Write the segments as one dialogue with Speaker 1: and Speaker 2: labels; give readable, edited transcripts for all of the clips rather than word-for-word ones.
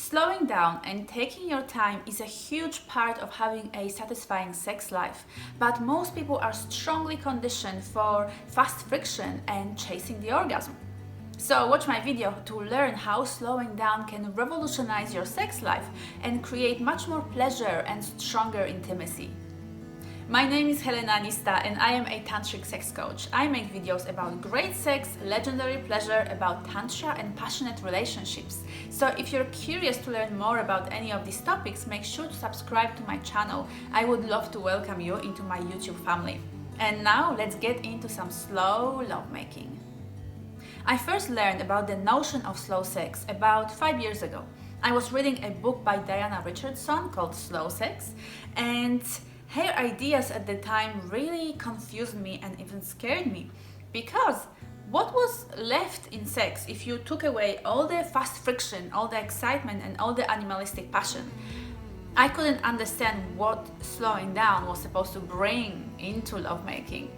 Speaker 1: Slowing down and taking your time is a huge part of having a satisfying sex life, but most people are strongly conditioned for fast friction and chasing the orgasm. So watch my video to learn how slowing down can revolutionize your sex life and create much more pleasure and stronger intimacy. My name is Helena Nista and I am a tantric sex coach. I make videos about great sex, legendary pleasure, about tantra and passionate relationships. So if you're curious to learn more about any of these topics, make sure to subscribe to my channel. I would love to welcome you into my YouTube family. And now let's get into some slow lovemaking. I first learned about the notion of slow sex about 5 years ago. I was reading a book by Diana Richardson called Slow Sex, and her ideas at the time really confused me and even scared me, because what was left in sex if you took away all the fast friction, all the excitement and all the animalistic passion? I couldn't understand what slowing down was supposed to bring into lovemaking.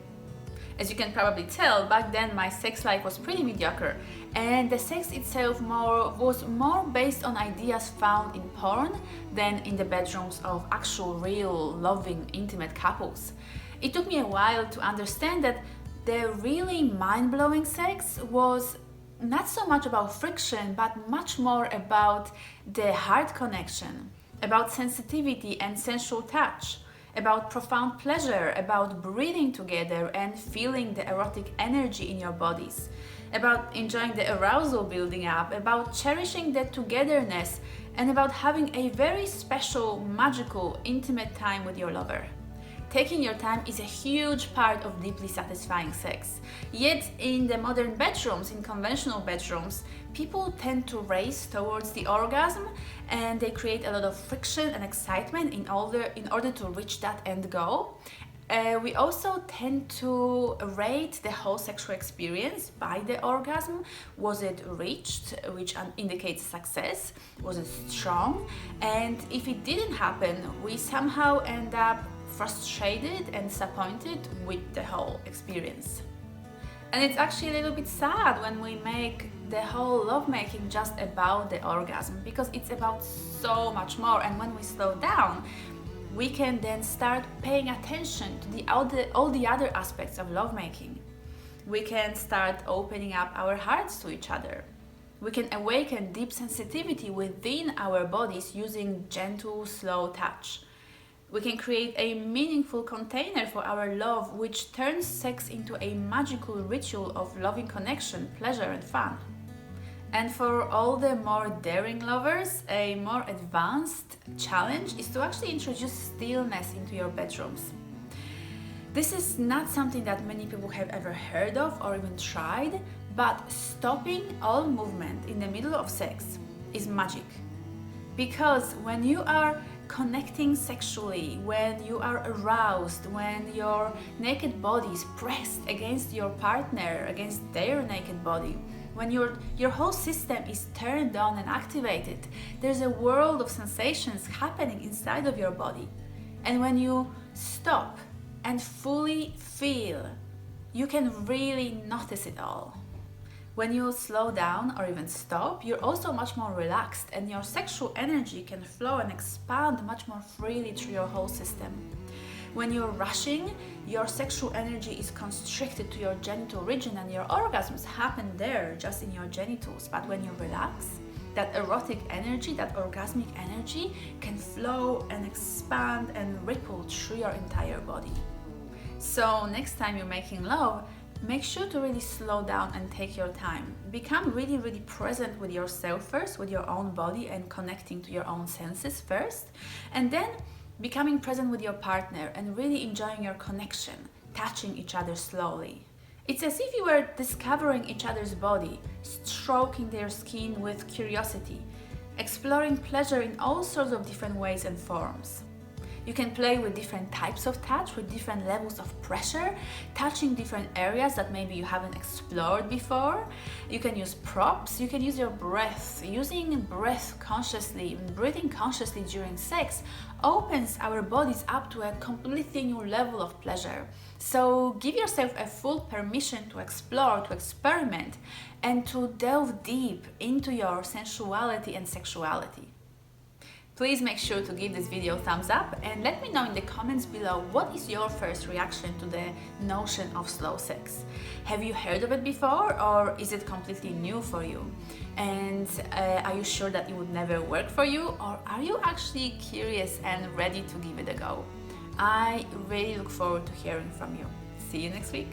Speaker 1: As you can probably tell, back then my sex life was pretty mediocre, and the sex itself was more based on ideas found in porn than in the bedrooms of actual, real, loving, intimate couples. It took me a while to understand that the really mind-blowing sex was not so much about friction, but much more about the heart connection, about sensitivity and sensual touch, about profound pleasure, about breathing together and feeling the erotic energy in your bodies, about enjoying the arousal building up, about cherishing the togetherness, and about having a very special, magical, intimate time with your lover. Taking your time is a huge part of deeply satisfying sex. Yet in the modern bedrooms, in conventional bedrooms, people tend to race towards the orgasm and they create a lot of friction and excitement in order to reach that end goal. We also tend to rate the whole sexual experience by the orgasm. Was it reached, which indicates success? Was it strong? And if it didn't happen, we somehow end up frustrated and disappointed with the whole experience. And it's actually a little bit sad when we make the whole lovemaking just about the orgasm, because it's about so much more. And when we slow down, we can then start paying attention to all the other aspects of lovemaking. We can start opening up our hearts to each other. We can awaken deep sensitivity within our bodies using gentle, slow touch. We can create a meaningful container for our love, which turns sex into a magical ritual of loving connection, pleasure and fun. And for all the more daring lovers, a more advanced challenge is to actually introduce stillness into your bedrooms. This is not something that many people have ever heard of or even tried, but stopping all movement in the middle of sex is magic. Because when you are connecting sexually, when you are aroused, when your naked body is pressed against your partner, against their naked body, when your whole system is turned on and activated, there's a world of sensations happening inside of your body. And when you stop and fully feel, you can really notice it all. When you slow down or even stop, you're also much more relaxed and your sexual energy can flow and expand much more freely through your whole system. When you're rushing, your sexual energy is constricted to your genital region and your orgasms happen there, just in your genitals. But when you relax, that erotic energy, that orgasmic energy can flow and expand and ripple through your entire body. So next time you're making love, make sure to really slow down and take your time. Become really, really present with yourself first, with your own body and connecting to your own senses first. And then becoming present with your partner and really enjoying your connection, touching each other slowly. It's as if you were discovering each other's body, stroking their skin with curiosity, exploring pleasure in all sorts of different ways and forms. You can play with different types of touch, with different levels of pressure, touching different areas that maybe you haven't explored before. You can use props, you can use your breath. Using breath consciously, breathing consciously during sex opens our bodies up to a completely new level of pleasure. So give yourself a full permission to explore, to experiment, and to delve deep into your sensuality and sexuality. Please make sure to give this video a thumbs up and let me know in the comments below what is your first reaction to the notion of slow sex. Have you heard of it before, or is it completely new for you? And are you sure that it would never work for you, or are you actually curious and ready to give it a go? I really look forward to hearing from you. See you next week.